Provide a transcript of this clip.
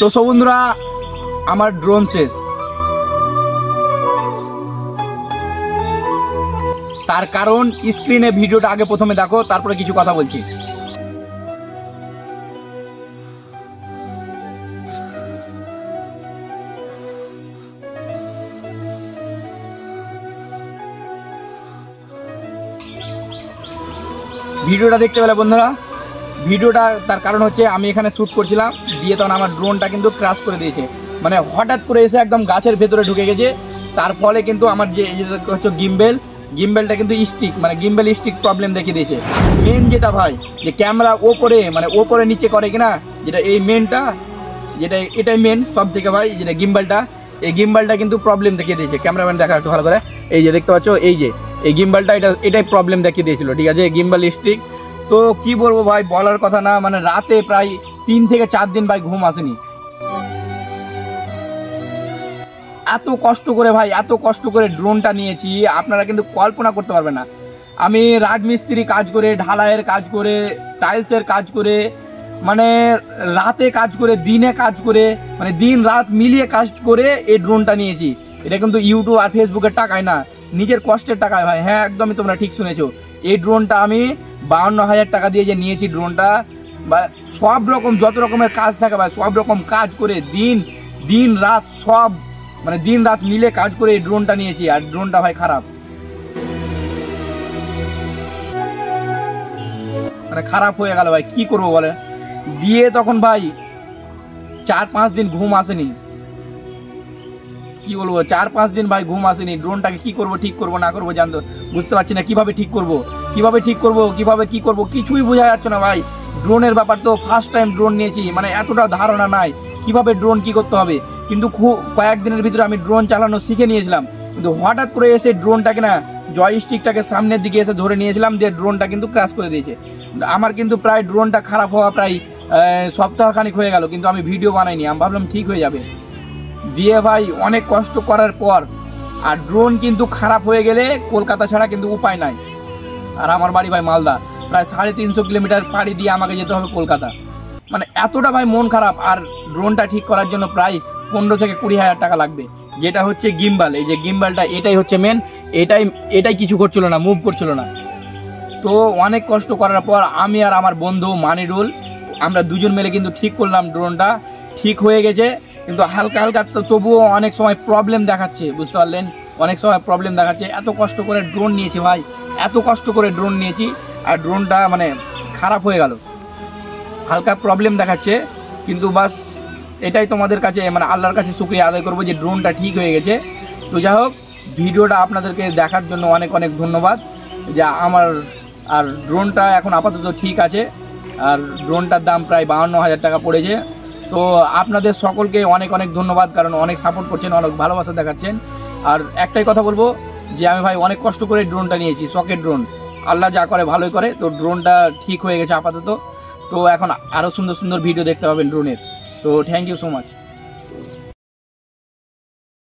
তো সব বন্ধুরা আমার ড্রোন শেষ, তার কারণ স্ক্রিনে ভিডিওটা আগে প্রথমে দেখো, তারপরে কিছু কথা বলছি। ভিডিওটা দেখতে পেলে বন্ধুরা, ভিডিওটা তার কারণ হচ্ছে আমি এখানে শ্যুট করছিলাম, দিয়ে তখন আমার ড্রোনটা কিন্তু ক্র্যাশ করে দিয়েছে, মানে হঠাৎ করে এসে একদম গাছের ভেতরে ঢুকে গেছে। তার ফলে কিন্তু আমার যে হচ্ছে গিম্বেলটা কিন্তু স্টিক, মানে গিম্বেল স্টিক প্রবলেম দেখিয়ে দিয়েছে। মেন যেটা ভাই, যে ক্যামেরা ওপরে মানে ওপরে নিচে করে কিনা, যেটা এই মেনটা, যেটা এটাই মেন সব থেকে ভাই, যেটা গিম্বেলটা, এই গিম্বেলটা কিন্তু প্রবলেম দেখিয়ে দিয়েছে। ক্যামেরাম্যান দেখা একটু ভালো করে, এই যে দেখতে পাচ্ছ, এই যে এই গিম্বেলটা, এটাই প্রবলেম দেখিয়ে দিয়েছিল, ঠিক আছে, গিম্বেল স্টিক। তো কি বলবো ভাই, বলার কথা না, মানে রাতে প্রায় 3 থেকে 4 দিন ভাই ঘুম আসেনি। এত কষ্ট করে ভাই, এত কষ্ট করে ড্রোনটা নিয়েছি, আপনারা কিন্তু কল্পনা করতে পারবেন না। আমি রাজমিস্ত্রি কাজ করে, ঢালাইয়ের কাজ করে, টাইলসের কাজ করে, মানে রাতে কাজ করে, দিনে কাজ করে, মানে দিন রাত মিলিয়ে কাজ করে এই ড্রোনটা নিয়েছি। এটা কিন্তু ইউটিউব আর ফেসবুকের টাকায় না, নিজের কষ্টের টাকায় ভাই। হ্যাঁ, একদমই তোমরা ঠিক শুনেছো। এই ড্রোনটা আমি 52,000 টাকা দিয়ে যে নিয়েছি ড্রোনটা, বা সব রকম যত রকমের কাজ থাকে ভাই, সব রকম কাজ করে দিন রাত সব, মানে দিন রাত মিলে কাজ করে এই ড্রোনটা নিয়েছি। আর ড্রোনটা ভাই খারাপ, মানে খারাপ হয়ে গেল ভাই, কি করবো বলে। দিয়ে তখন ভাই 4-5 দিন ঘুম আসেনি, কি বলবো, 4-5 দিন ভাই ঘুম আসেনি। ড্রোনটাকে কি করব, ঠিক করব না করবো জানতো বুঝতে পারছি না, কিভাবে ঠিক করব, কিভাবে কি করব, কিছুই বোঝা যাচ্ছে না ভাই। ড্রোনের ব্যাপার তো ফার্স্ট টাইম ড্রোন নিয়েছি, মানে এতটা ধারণা নাই কিভাবে ড্রোন কি করতে হবে। কিন্তু কয়েকদিনের ভিতরে আমি ড্রোন চালানো শিখে নিয়েছিলাম। কিন্তু হঠাৎ করে এসে ড্রোনটাকে না, জয়স্টিকটাকে সামনের দিকে এসে ধরে নিয়েছিলাম, দিয়ে ড্রোনটা কিন্তু ক্র্যাশ করে দিয়েছে। আমার কিন্তু প্রায় ড্রোনটা খারাপ হওয়া প্রায় সপ্তাহখানিক হয়ে গেল, কিন্তু আমি ভিডিও বানাইনি। আমি ভাবলাম ঠিক হয়ে যাবে, দিয়ে ভাই অনেক কষ্ট করার পর, আর ড্রোন কিন্তু খারাপ হয়ে গেলে কলকাতা ছাড়া কিন্তু উপায় নাই। আর আমার বাড়ি ভাই মালদা, প্রায় 350 কিলোমিটার পাড়ি দিয়ে আমাকে যেতে হবে কলকাতা। মানে এতটা ভাই মন খারাপ। আর ড্রোনটা ঠিক করার জন্য প্রায় 15 থেকে 20,000 টাকা লাগবে। যেটা হচ্ছে গিম্বাল, এই যে গিম্বালটা, এটাই হচ্ছে মেন, এটাই কিছু করছিল না, মুভ করছিল না। তো অনেক কষ্ট করার পর আমি আর আমার বন্ধু মানিরুল, আমরা দুজন মিলে কিন্তু ঠিক করলাম, ড্রোনটা ঠিক হয়ে গেছে। কিন্তু হালকা হালকা তো তবুও অনেক সময় প্রবলেম দেখাচ্ছে, বুঝতে পারলেন, অনেক সময় প্রবলেম দেখাচ্ছে। এত কষ্ট করে ড্রোন নিয়েছি ভাই, এত কষ্ট করে ড্রোন নিয়েছি, আর ড্রোনটা মানে খারাপ হয়ে গেল, হালকা প্রবলেম দেখাচ্ছে। কিন্তু বাস এটাই তোমাদের কাছে, মানে আল্লাহর কাছে শুকরিয়া আদায় করবো যে ড্রোনটা ঠিক হয়ে গেছে। তো যাই হোক, ভিডিওটা আপনাদেরকে দেখার জন্য অনেক অনেক ধন্যবাদ। যে আমার আর ড্রোনটা এখন আপাতত ঠিক আছে, আর ড্রোনটার দাম প্রায় 52,000 টাকা পড়েছে। তো আপনাদের সকলকে অনেক অনেক ধন্যবাদ, কারণ অনেক সাপোর্ট করছেন, অনেক ভালোবাসা দেখাচ্ছেন। আর একটাই কথা বলবো, যে আমি ভাই অনেক কষ্ট করে ড্রোনটা নিয়েছি, শখের ড্রোন, আল্লাহ যা করে ভালোই করে। তো ড্রোনটা ঠিক হয়ে গেছে আপাতত। তো এখন আরও সুন্দর সুন্দর ভিডিও দেখতে পাবেন ড্রোনের। তো থ্যাংক ইউ সো মাচ।